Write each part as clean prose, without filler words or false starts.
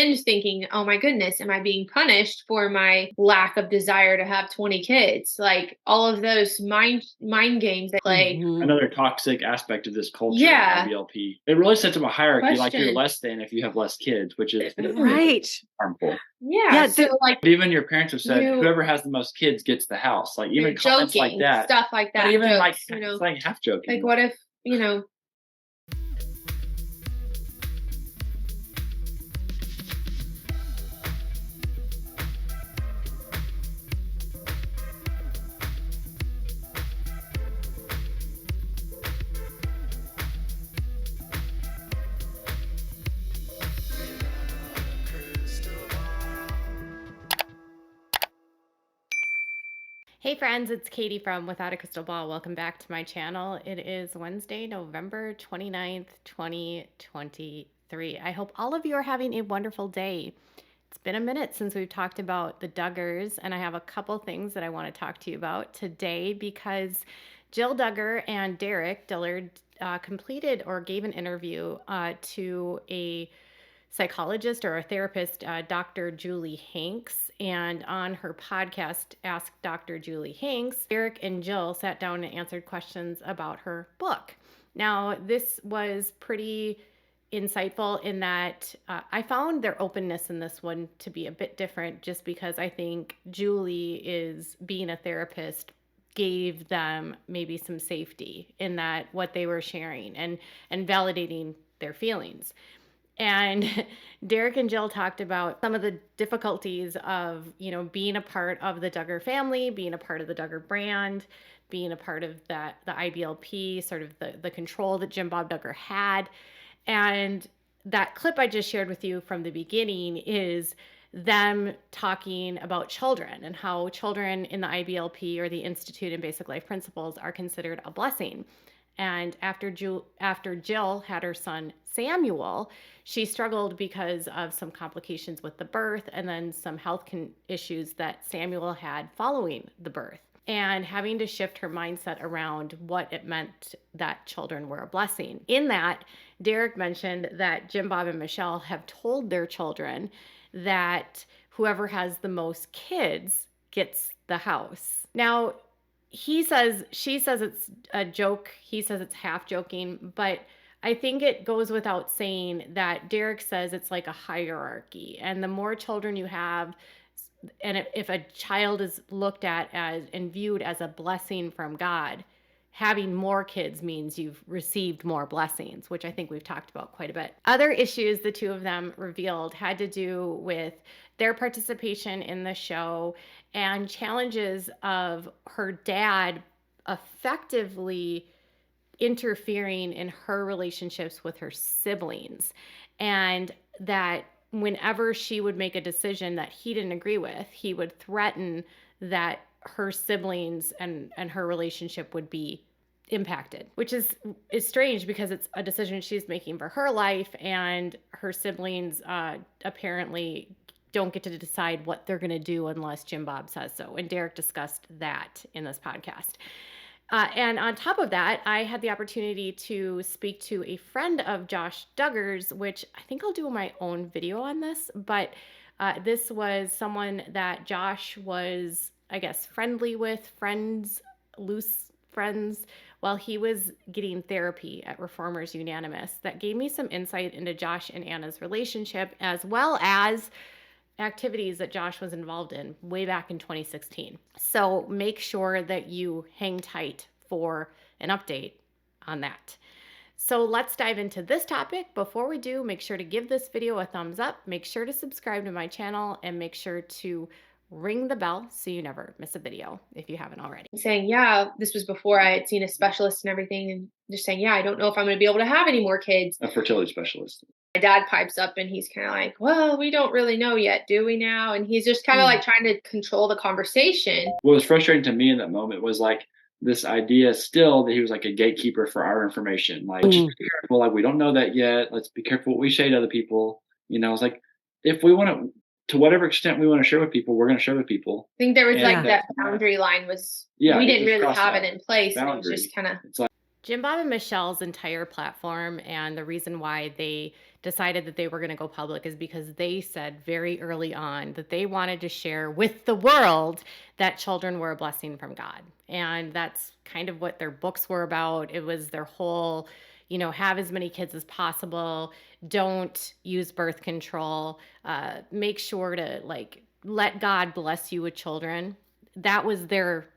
And thinking, oh my goodness, am I being punished for my lack of desire to have 20 kids? Like all of those mind games that play. Another toxic aspect of this culture, Yeah. IBLP. It really sets up a hierarchy, like you're Question. less than if you have less kids, which is Right. harmful. Yeah. So like Even your parents have said whoever has the most kids gets the house. Like even comments joking, like that, stuff like that. but even jokes, like it's like half joking. Like what if, Hey friends, it's Katie from Without a Crystal Ball. Welcome back to my channel. It is Wednesday, November 29th, 2023. I hope all of you are having a wonderful day. It's been a minute since we've talked about the Duggars, and I have a couple things that I want to talk to you about today because Jill Duggar and Derick Dillard completed or gave an interview to a psychologist or a therapist, Dr. Julie Hanks. And on her podcast, Ask Dr. Julie Hanks, Derick and Jill sat down and answered questions about her book. Now, this was pretty insightful in that I found their openness in this one to be a bit different just because I think Julie is being a therapist gave them maybe some safety in that what they were sharing and validating their feelings. And Derick and Jill talked about some of the difficulties of, being a part of the Duggar family, being a part of the Duggar brand, being a part of the IBLP, sort of the control that Jim Bob Duggar had. And that clip I just shared with you from the beginning is them talking about children and how children in the IBLP or the Institute in Basic Life Principles are considered a blessing. And after Jill had her son Samuel, she struggled because of some complications with the birth and then some health issues that Samuel had following the birth, and having to shift her mindset around what it meant that children were a blessing. In that, Derick mentioned that Jim, Bob, and Michelle have told their children that whoever has the most kids gets the house. Now, she says it's a joke. He says it's half joking, but I think it goes without saying that Derick says it's like a hierarchy, and the more children you have, and if a child is looked at as and viewed as a blessing from God, having more kids means you've received more blessings, which I think we've talked about quite a bit. Other issues the two of them revealed had to do with their participation in the show and challenges of her dad effectively interfering in her relationships with her siblings, and that whenever she would make a decision that he didn't agree with, he would threaten that her siblings and her relationship would be impacted, which is strange because it's a decision she's making for her life, and her siblings apparently don't get to decide what they're going to do unless Jim Bob says so. And Derick discussed that in this podcast. And on top of that, I had the opportunity to speak to a friend of Josh Duggar's, which I think I'll do my own video on this, but this was someone that Josh was, I guess, friendly with, loose friends, while he was getting therapy at Reformers Unanimous. That gave me some insight into Josh and Anna's relationship, as well as activities that Josh was involved in way back in 2016. So make sure that you hang tight for an update on that. So let's dive into this topic. Before we do, make sure to give this video a thumbs up, make sure to subscribe to my channel, and make sure to ring the bell so you never miss a video if you haven't already. Saying, yeah, this was before I had seen a specialist and everything, and just saying, yeah, I don't know if I'm going to be able to have any more kids. A fertility specialist. My dad pipes up and he's kind of like, well, we don't really know yet, do we now? And he's just kind of like trying to control the conversation. What was frustrating to me in that moment was like this idea still that he was like a gatekeeper for our information. Like, just be careful. Like, we don't know that yet. Let's be careful what we say to other people. It's like, if we want to whatever extent we want to share with people, we're going to share with people. I think there was like that boundary line was, we didn't really have it in place. It was just kind of. Jim Bob and Michelle's entire platform and the reason why they decided that they were going to go public is because they said very early on that they wanted to share with the world that children were a blessing from God. And that's kind of what their books were about. It was their whole, have as many kids as possible, don't use birth control, make sure to let God bless you with children. That was their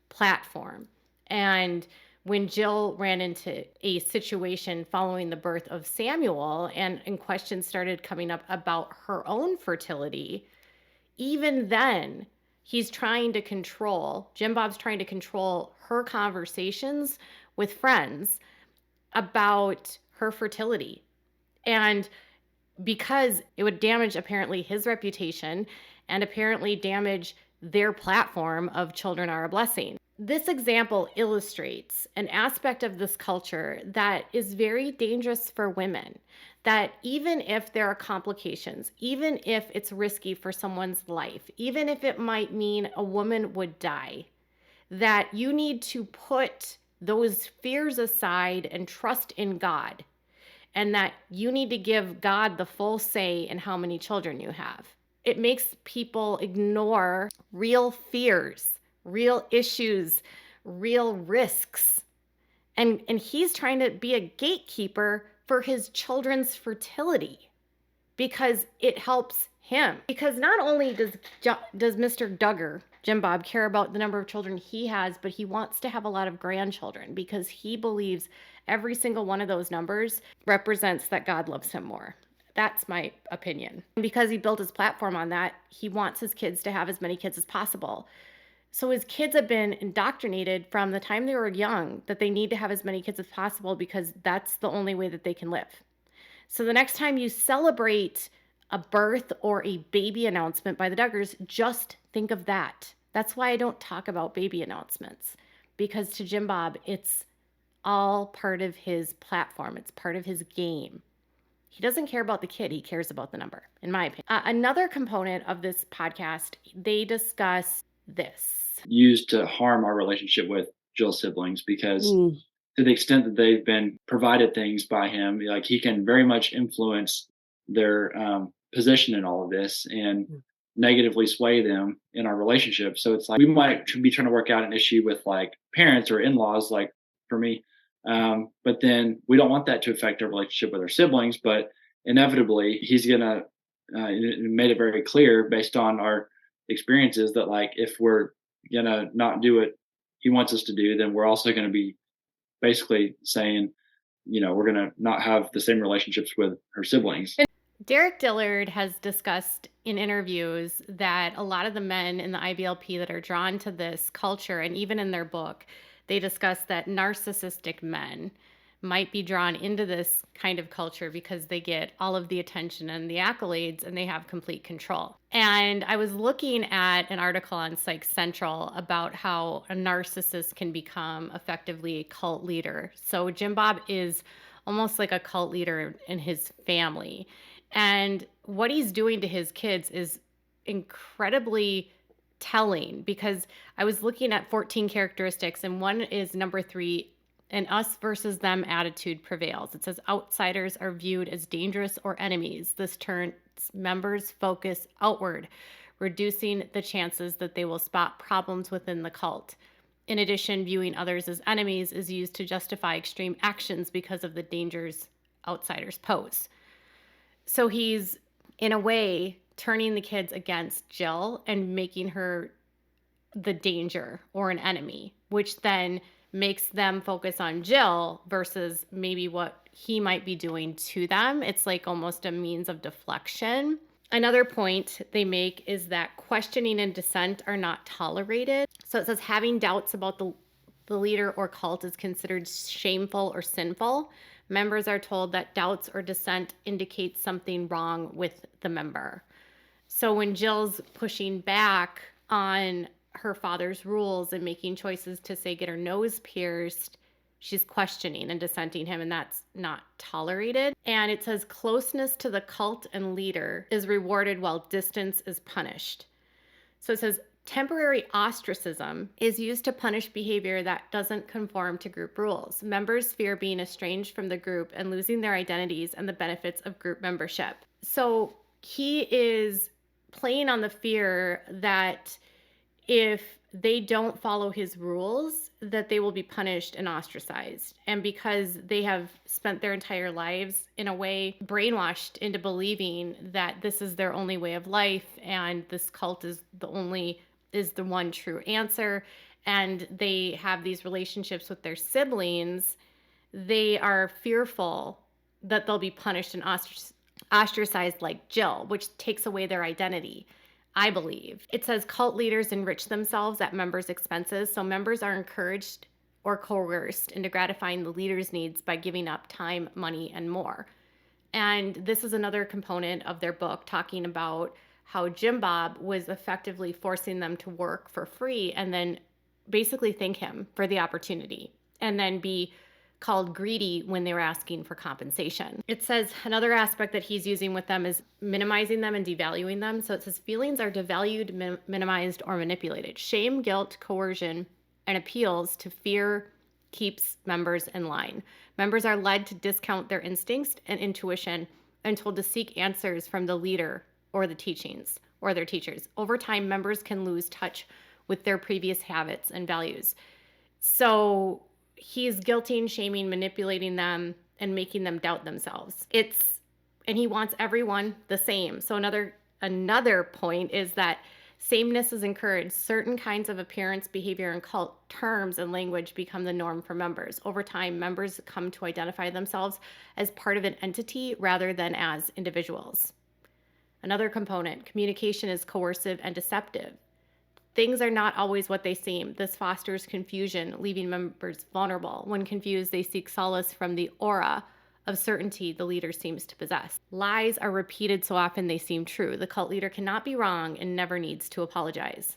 platform. And when Jill ran into a situation following the birth of Samuel and questions started coming up about her own fertility, even then, Jim Bob's trying to control her conversations with friends about her fertility. And because it would damage apparently his reputation and apparently damage their platform of children are a blessing. This example illustrates an aspect of this culture that is very dangerous for women, that even if there are complications, even if it's risky for someone's life, even if it might mean a woman would die, that you need to put those fears aside and trust in God, and that you need to give God the full say in how many children you have. It makes people ignore real fears, real issues, real risks. And he's trying to be a gatekeeper for his children's fertility because it helps him. Because not only does Mr. Duggar, Jim Bob, care about the number of children he has, but he wants to have a lot of grandchildren because he believes every single one of those numbers represents that God loves him more. That's my opinion. And because he built his platform on that, he wants his kids to have as many kids as possible. So his kids have been indoctrinated from the time they were young that they need to have as many kids as possible because that's the only way that they can live. So the next time you celebrate a birth or a baby announcement by the Duggars, just think of that. That's why I don't talk about baby announcements, because to Jim Bob, it's all part of his platform. It's part of his game. He doesn't care about the kid. He cares about the number, in my opinion. Another component of this podcast, they discuss this. Used to harm our relationship with Jill's siblings because to the extent that they've been provided things by him, like he can very much influence their position in all of this and negatively sway them in our relationship. So it's like we might be trying to work out an issue with like parents or in-laws, like for me. But then we don't want that to affect our relationship with our siblings, but inevitably he's gonna made it very clear based on our experiences that like if we're gonna not do what he wants us to do, then we're also going to be basically saying, we're going to not have the same relationships with her siblings. Derick Dillard has discussed in interviews that a lot of the men in the IBLP that are drawn to this culture, and even in their book, they discuss that narcissistic men might be drawn into this kind of culture because they get all of the attention and the accolades and they have complete control. And I was looking at an article on Psych Central about how a narcissist can become effectively a cult leader. So Jim Bob is almost like a cult leader in his family. And what he's doing to his kids is incredibly telling, because I was looking at 14 characteristics, and one is number 3, an us versus them attitude prevails. It says outsiders are viewed as dangerous or enemies. This turns members' focus outward, reducing the chances that they will spot problems within the cult. In addition, viewing others as enemies is used to justify extreme actions because of the dangers outsiders pose. So he's, in a way, turning the kids against Jill and making her the danger or an enemy, which then makes them focus on Jill versus maybe what he might be doing to them. It's like almost a means of deflection. Another point they make is that questioning and dissent are not tolerated. So it says having doubts about the leader or cult is considered shameful or sinful. Members are told that doubts or dissent indicate something wrong with the member. So when Jill's pushing back on her father's rules and making choices to, say, get her nose pierced, she's questioning and dissenting him, and that's not tolerated. And it says closeness to the cult and leader is rewarded while distance is punished. So it says Temporary ostracism is used to punish behavior that doesn't conform to group rules. Members fear being estranged from the group and losing their identities and the benefits of group membership. So he is playing on the fear that if they don't follow his rules, that they will be punished and ostracized. And because they have spent their entire lives in a way brainwashed into believing that this is their only way of life and this cult is the one true answer, and they have these relationships with their siblings, they are fearful that they'll be punished and ostracized like Jill, which takes away their identity, I believe. It says cult leaders enrich themselves at members' expenses, so members are encouraged or coerced into gratifying the leader's needs by giving up time, money, and more. And this is another component of their book, talking about how Jim Bob was effectively forcing them to work for free and then basically thank him for the opportunity and then be called greedy when they were asking for compensation. It says another aspect that he's using with them is minimizing them and devaluing them. So it says feelings are devalued, minimized, or manipulated. Shame, guilt, coercion, and appeals to fear keeps members in line. Members are led to discount their instincts and intuition and told to seek answers from the leader or the teachings or their teachers. Over time, members can lose touch with their previous habits and values. So he's guilting, shaming, manipulating them, and making them doubt themselves. And he wants everyone the same. So another point is that sameness is encouraged. Certain kinds of appearance, behavior, and cult terms and language become the norm for members. Over time, members come to identify themselves as part of an entity rather than as individuals. Another component, communication is coercive and deceptive. Things are not always what they seem. This fosters confusion, leaving members vulnerable. When confused, they seek solace from the aura of certainty the leader seems to possess. Lies are repeated so often they seem true. The cult leader cannot be wrong and never needs to apologize.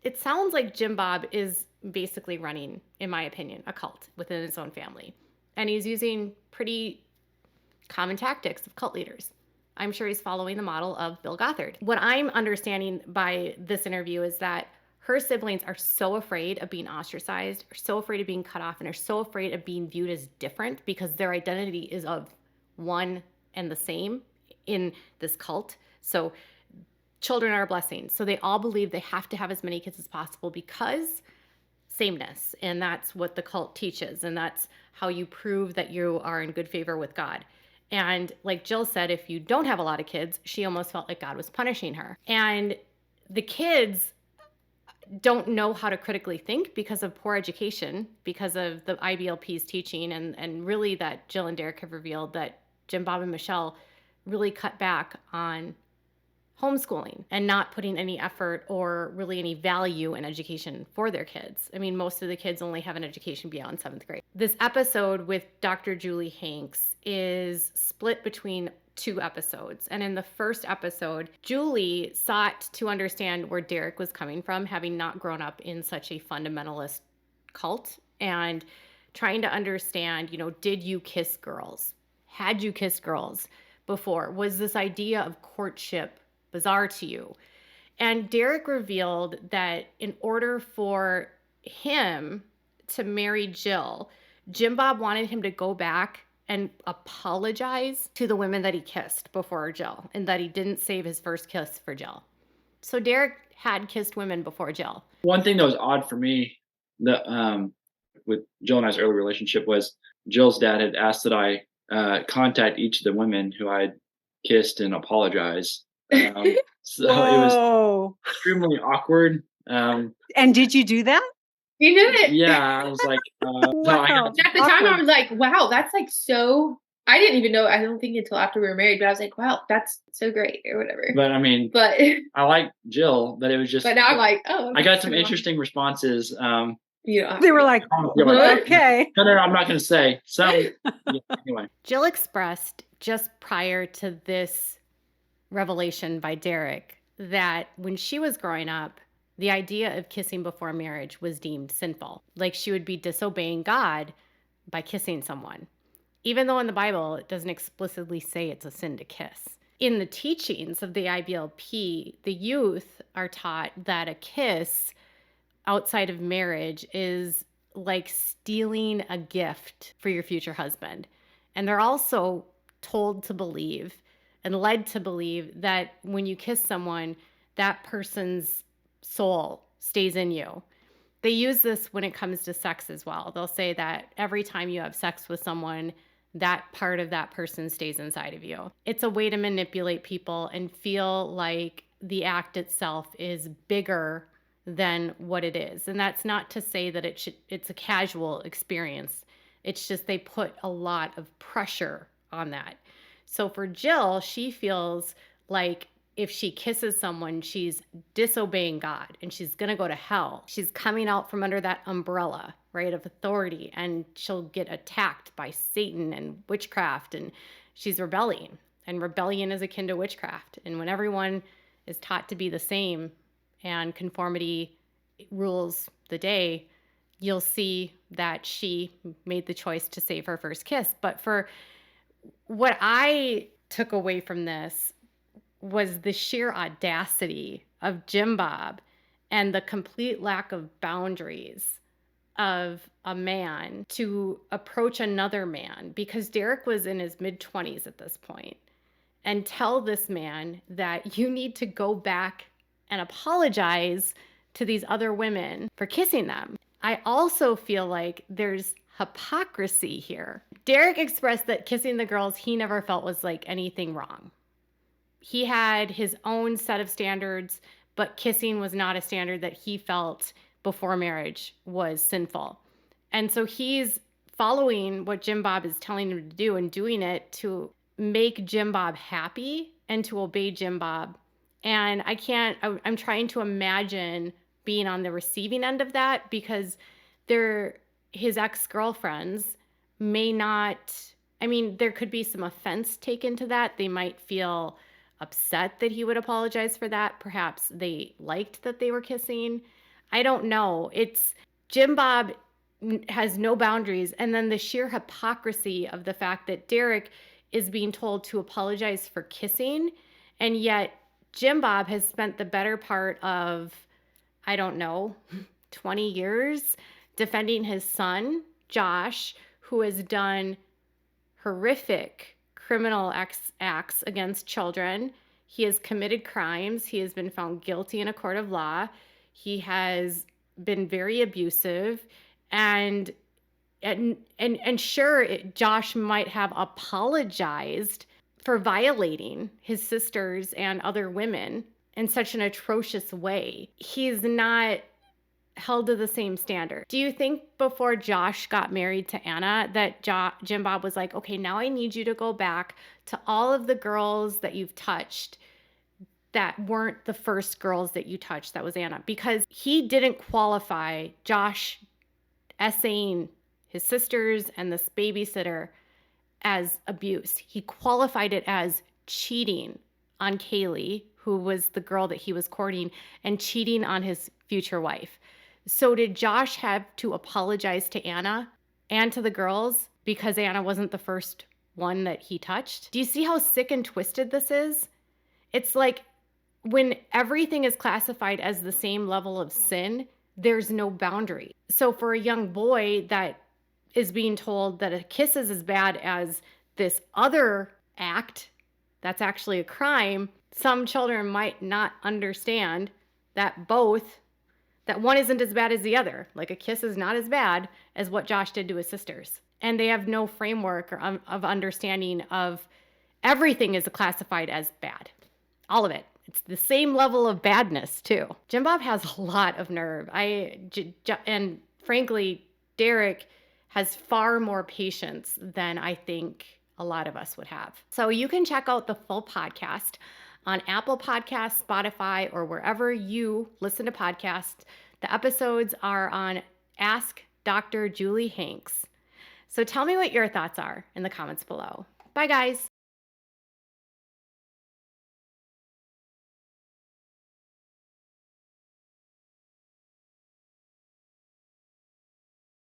It sounds like Jim Bob is basically running, in my opinion, a cult within his own family. And he's using pretty common tactics of cult leaders. I'm sure he's following the model of Bill Gothard. What I'm understanding by this interview is that her siblings are so afraid of being ostracized, are so afraid of being cut off, and are so afraid of being viewed as different because their identity is of one and the same in this cult. So children are a blessing. So they all believe they have to have as many kids as possible because sameness. And that's what the cult teaches. And that's how you prove that you are in good favor with God. And like Jill said, if you don't have a lot of kids, she almost felt like God was punishing her. And the kids don't know how to critically think because of poor education, because of the IBLP's teaching, and really that Jill and Derick have revealed that Jim Bob and Michelle really cut back on homeschooling and not putting any effort or really any value in education for their kids. I mean, most of the kids only have an education beyond 7th grade. This episode with Dr. Julie Hanks is split between 2 episodes. And in the first episode, Julie sought to understand where Derick was coming from, having not grown up in such a fundamentalist cult, and trying to understand, did you kiss girls? Had you kissed girls before? Was this idea of courtship bizarre to you? And Derick revealed that in order for him to marry Jill, Jim Bob wanted him to go back and apologize to the women that he kissed before Jill, and that he didn't save his first kiss for Jill. So Derick had kissed women before Jill. One thing that was odd for me with Jill and I's early relationship was Jill's dad had asked that I contact each of the women who I'd kissed and apologize. So it was extremely awkward. And did you do that? You did it. Yeah, I was like, wow. At the time, I was like, wow, that's like so. I didn't even know. I don't think until after we were married, but I was like, wow, that's so great, or whatever. But I mean, I like Jill, but it was just. But now I'm like, oh. I got some interesting responses. They were like, okay. No, I'm not going to say. So anyway, Jill expressed just prior to this revelation by Derick that when she was growing up, the idea of kissing before marriage was deemed sinful. Like she would be disobeying God by kissing someone. Even though in the Bible, it doesn't explicitly say it's a sin to kiss. in the teachings of the IBLP, the youth are taught that a kiss outside of marriage is like stealing a gift for your future husband. And they're also told to believe and led to believe that when you kiss someone, that person's soul stays in you. They use this when it comes to sex as well. They'll say that every time you have sex with someone, that part of that person stays inside of you. It's a way to manipulate people and feel like the act itself is bigger than what it is. And that's not to say that it's a casual experience. It's just they put a lot of pressure on that. So for Jill, she feels like if she kisses someone, she's disobeying God and she's going to go to hell. She's coming out from under that umbrella, right, of authority, and she'll get attacked by Satan and witchcraft, and she's rebelling. And rebellion is akin to witchcraft. And when everyone is taught to be the same and conformity rules the day, you'll see that she made the choice to save her first kiss. But for what I took away from this was the sheer audacity of Jim Bob and the complete lack of boundaries of a man to approach another man, because Derick was in his mid-20s at this point, and tell this man that you need to go back and apologize to these other women for kissing them. I also feel like there's hypocrisy here. Derick expressed that kissing the girls he never felt was like anything wrong. He had his own set of standards, but kissing was not a standard that he felt before marriage was sinful. And so he's following what Jim Bob is telling him to do and doing it to make Jim Bob happy and to obey Jim Bob. And I'm trying to imagine being on the receiving end of that, because his ex-girlfriends may not, there could be some offense taken to that. They might feel upset that he would apologize for that. Perhaps they liked that they were kissing. I don't know. Jim Bob has no boundaries. And then the sheer hypocrisy of the fact that Derick is being told to apologize for kissing. And yet Jim Bob has spent the better part of, 20 years defending his son, Josh, who has done horrific criminal acts against children. He has committed crimes. He has been found guilty in a court of law. He has been very abusive, and sure, Josh might have apologized for violating his sisters and other women in such an atrocious way. He's not held to the same standard. Do you think before Josh got married to Anna that Jim Bob was like, okay, now I need you to go back to all of the girls that you've touched that weren't the first girls that you touched, that was Anna? Because he didn't qualify Josh essaying his sisters and this babysitter as abuse. He qualified it as cheating on Kaylee, who was the girl that he was courting, and cheating on his future wife. So did Josh have to apologize to Anna and to the girls because Anna wasn't the first one that he touched? Do you see how sick and twisted this is? It's like when everything is classified as the same level of sin, there's no boundary. So for a young boy that is being told that a kiss is as bad as this other act that's actually a crime, some children might not understand that one isn't as bad as the other. Like a kiss is not as bad as what Josh did to his sisters. And they have no framework of understanding of everything is classified as bad. All of it. It's the same level of badness too. Jim Bob has a lot of nerve. And frankly, Derick has far more patience than I think a lot of us would have. So you can check out the full podcast on Apple Podcasts, Spotify, or wherever you listen to podcasts. The episodes are on Ask Dr. Julie Hanks. So tell me what your thoughts are in the comments below. Bye, guys.